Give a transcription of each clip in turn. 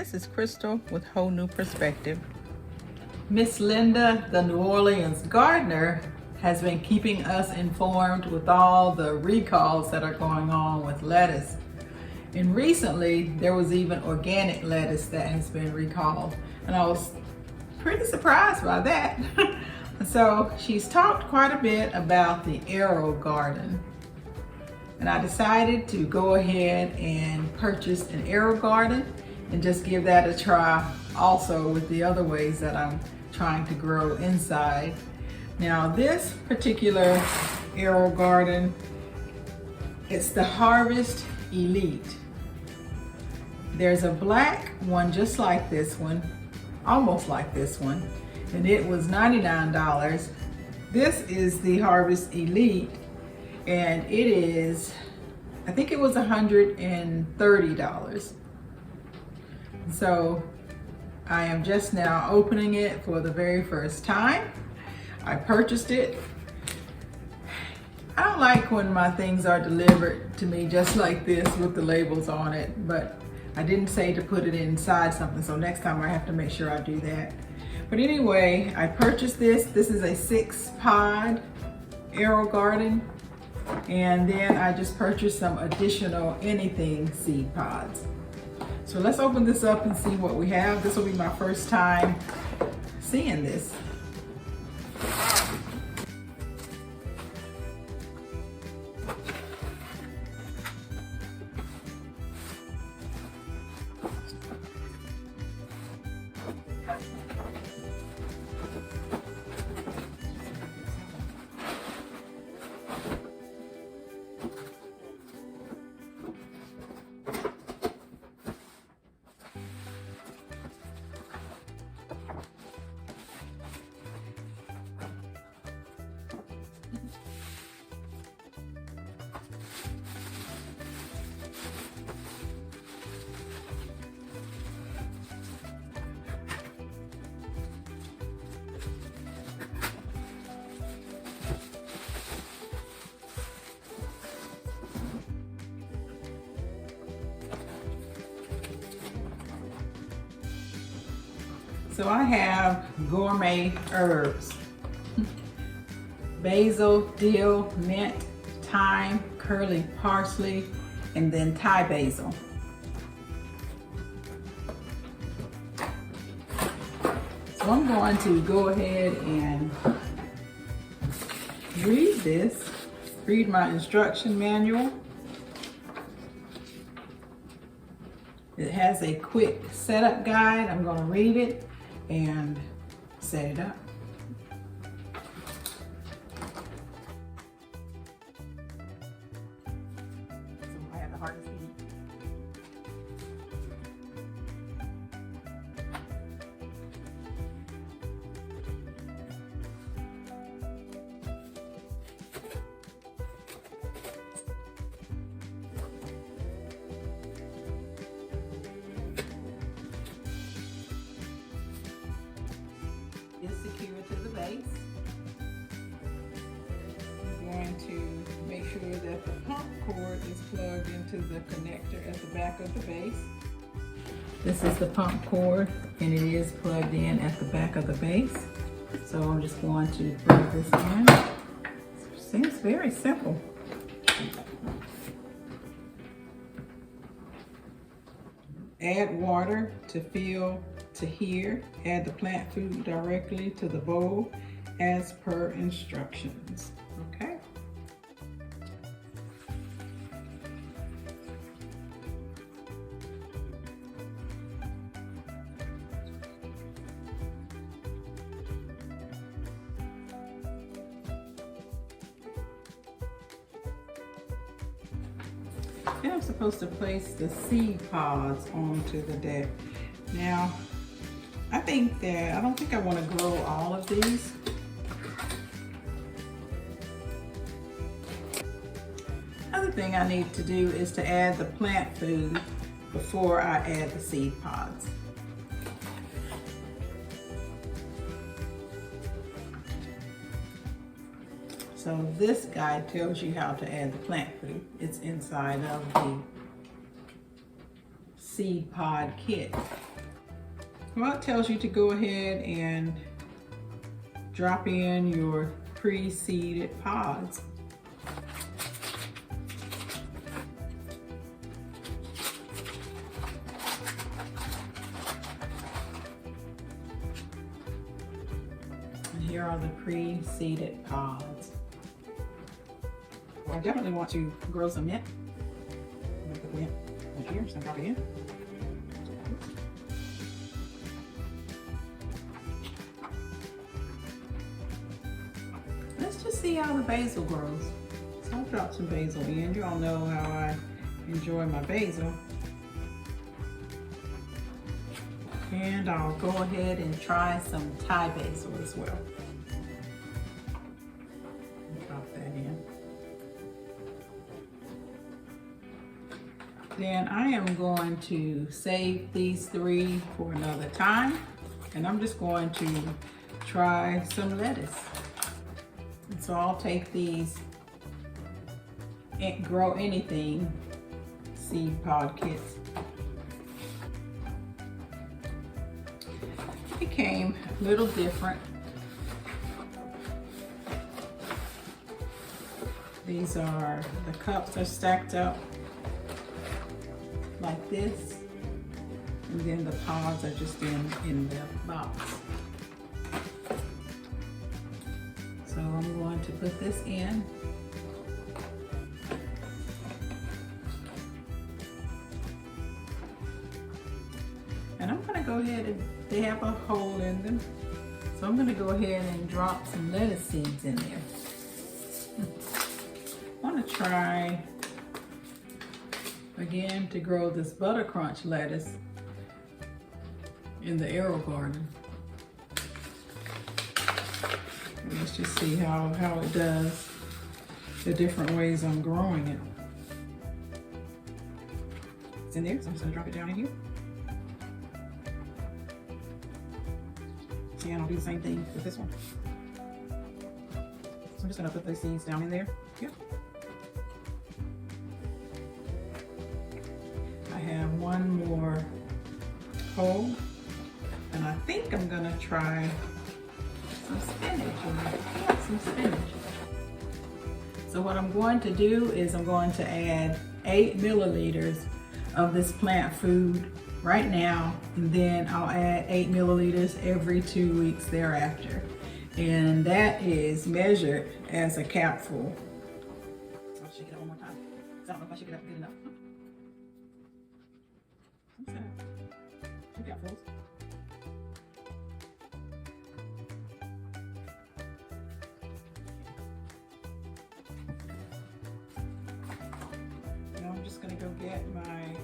this is Crystal with Whole New Perspective. Miss Linda, the New Orleans gardener, has been keeping us informed with all the recalls that are going on with lettuce. And recently, there was even organic lettuce that has been recalled. And I was pretty surprised by that. So she's talked quite a bit about the AeroGarden. And I decided to go ahead and purchase an AeroGarden and just give that a try also with the other ways that I'm trying to grow inside. Now this particular AeroGarden, it's the Harvest Elite. There's a black one just like this one, almost like this one, and it was $99. This is the Harvest Elite, and it is, I think it was $130. So I am just now opening it for the very first time. I purchased it. I don't like when my things are delivered to me just like this with the labels on it, but I didn't say to put it inside something, so next time I have to make sure I do that. But anyway, I purchased this. This is a 6-pod AeroGarden, and then I just purchased some additional anything seed pods. So let's open this up and see what we have. This will be my first time seeing this. So I have gourmet herbs: basil, dill, mint, thyme, curly parsley, and then Thai basil. So I'm going to go ahead and read my instruction manual. It has a quick setup guide. I'm going to read it and set it up. So I have the hardest heat. Is secure to the base. I'm going to make sure that the pump cord is plugged into the connector at the back of the base. This is the pump cord, and it is plugged in at the back of the base. So I'm just going to plug this in. Seems very simple. Add water to fill to here. Add the plant food directly to the bowl as per instructions. Okay. And I'm supposed to place the seed pods onto the deck. Now, I don't think I want to grow all of these. Other thing I need to do is to add the plant food before I add the seed pods. So this guide tells you how to add the plant food. It's inside of the seed pod kit. Well, it tells you to go ahead and drop in your pre-seeded pods. And here are the pre-seeded pods. Well, I definitely want to grow some mint. I'm gonna put the mint right here, so I'm drop it in. Let's just see how the basil grows. So I'll drop some basil in. You all know how I enjoy my basil. And I'll go ahead and try some Thai basil as well. Drop that in. Then I am going to save these 3 for another time. And I'm just going to try some lettuce. And so I'll take these Grow Anything seed pod kits. It came a little different. These are, the cups are stacked up like this, and then the pods are just in the box. So I'm going to put this in. And I'm going to go ahead and, they have a hole in them. So I'm going to go ahead and drop some lettuce seeds in there. I want to try again to grow this butter crunch lettuce in the AeroGarden. Let's just see how it does, the different ways I'm growing it. It's in there, so I'm just gonna drop it down in here. And I'll do the same thing with this one. So I'm just gonna put those seeds down in there. Yep. I have one more hole, and I think I'm gonna try some spinach. Some spinach. So what I'm going to do is I'm going to add 8 milliliters of this plant food right now, and then I'll add 8 milliliters every 2 weeks thereafter. And that is measured as a capful. I'll shake it up one more time. I don't know if I shake it up good enough. 2 capfuls. Now I'm just gonna go get my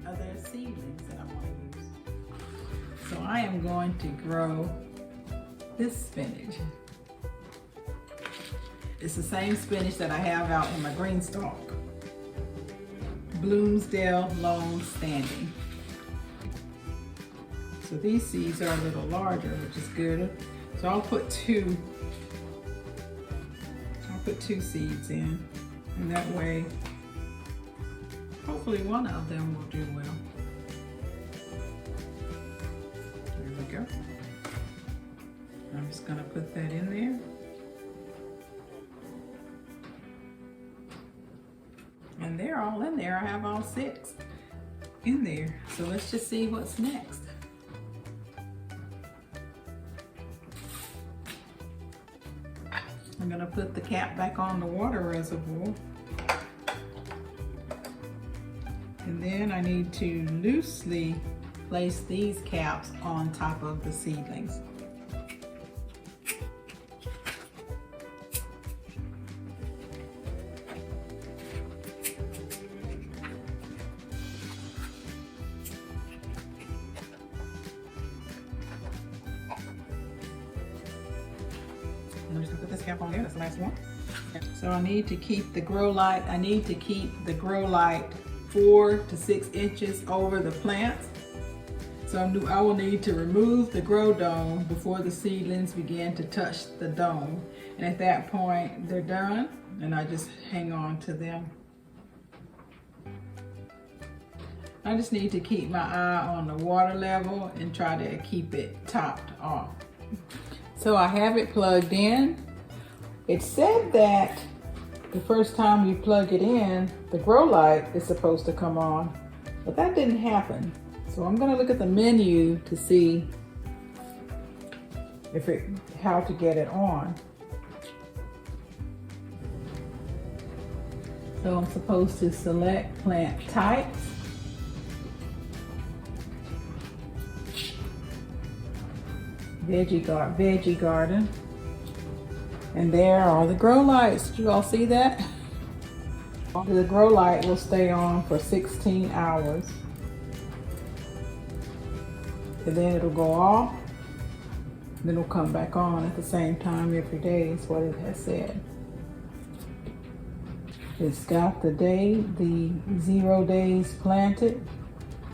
other seedlings that I want to use. So I am going to grow this spinach. It's the same spinach that I have out in my green stalk. Bloomsdale long standing. So these seeds are a little larger, which is good. So I'll put 2 seeds in, and that way hopefully one of them will do well. There we go. I'm just gonna put that in there. And they're all in there. I have all 6 in there. So let's just see what's next. I'm gonna put the cap back on the water reservoir. And then I need to loosely place these caps on top of the seedlings. I'm just gonna put this cap on there, that's the last one. So I need to keep the grow light, 4 to 6 inches over the plants. So I will need to remove the grow dome before the seedlings begin to touch the dome. And at that point, they're done, and I just hang on to them. I just need to keep my eye on the water level and try to keep it topped off. So I have it plugged in. It said that the first time you plug it in, the grow light is supposed to come on, but that didn't happen. So I'm gonna look at the menu to see how to get it on. So I'm supposed to select plant types. Veggie garden. And there are the grow lights. Did you all see that? The grow light will stay on for 16 hours. And then it'll go off. Then it'll come back on at the same time every day is what it has said. It's got the day, the 0 days planted,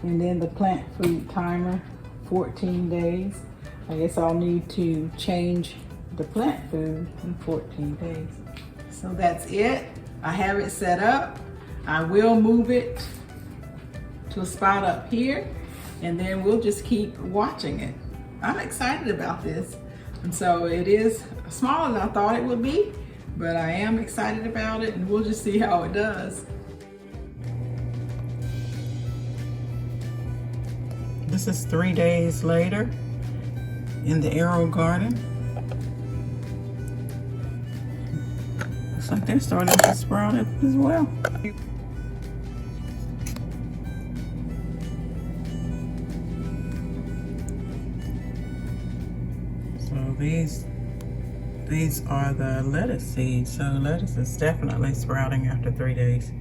and then the plant food timer, 14 days. I guess I'll need to change the plant food in 14 days. So that's it. I have it set up. I will move it to a spot up here, and then we'll just keep watching it. I'm excited about this. And so it is smaller than I thought it would be, but I am excited about it, and we'll just see how it does. This is 3 days later in the AeroGarden. Looks like they're starting to sprout up as well. So these are the lettuce seeds. So lettuce is definitely sprouting after 3 days.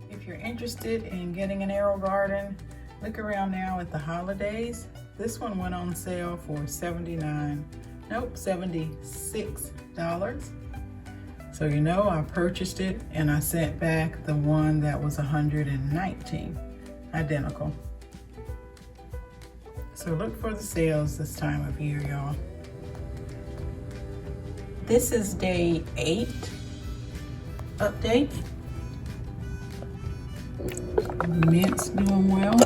If you're interested in getting an AeroGarden, look around now at the holidays. This one went on sale for $76. So you know I purchased it and I sent back the one that was $119, identical. So look for the sales this time of year, y'all. This is day 8 update. Mint's doing well.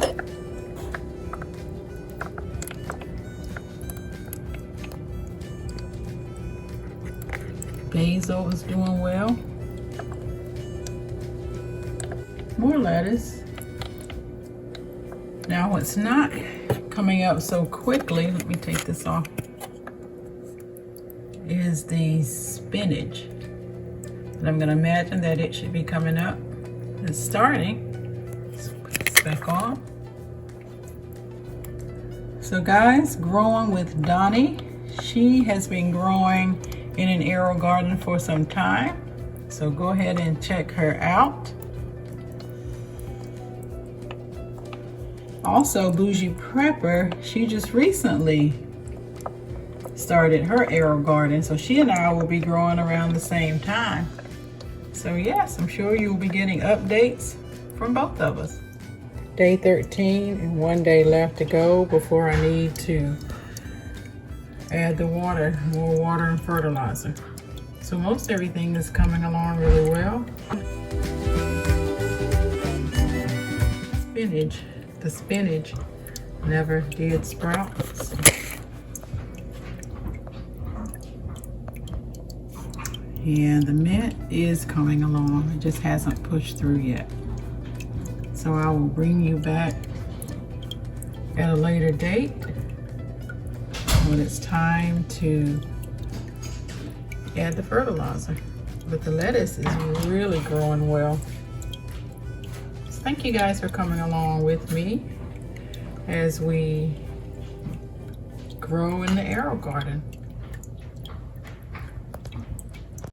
Basil is doing well. More lettuce. Now what's not coming up so quickly, let me take this off, is the spinach. And I'm gonna imagine that it should be coming up. It's starting. Let's put this back on. So guys, growing with Donnie. She has been growing in an AeroGarden for some time. So go ahead and check her out. Also, Bougie Prepper, she just recently started her AeroGarden. So she and I will be growing around the same time. So yes, I'm sure you'll be getting updates from both of us. Day 13 and 1 day left to go before I need to add the water, more water and fertilizer. So most everything is coming along really well. The spinach never did sprout. And the mint is coming along. It just hasn't pushed through yet. So I will bring you back at a later date when it's time to add the fertilizer. But the lettuce is really growing well. So thank you guys for coming along with me as we grow in the AeroGarden.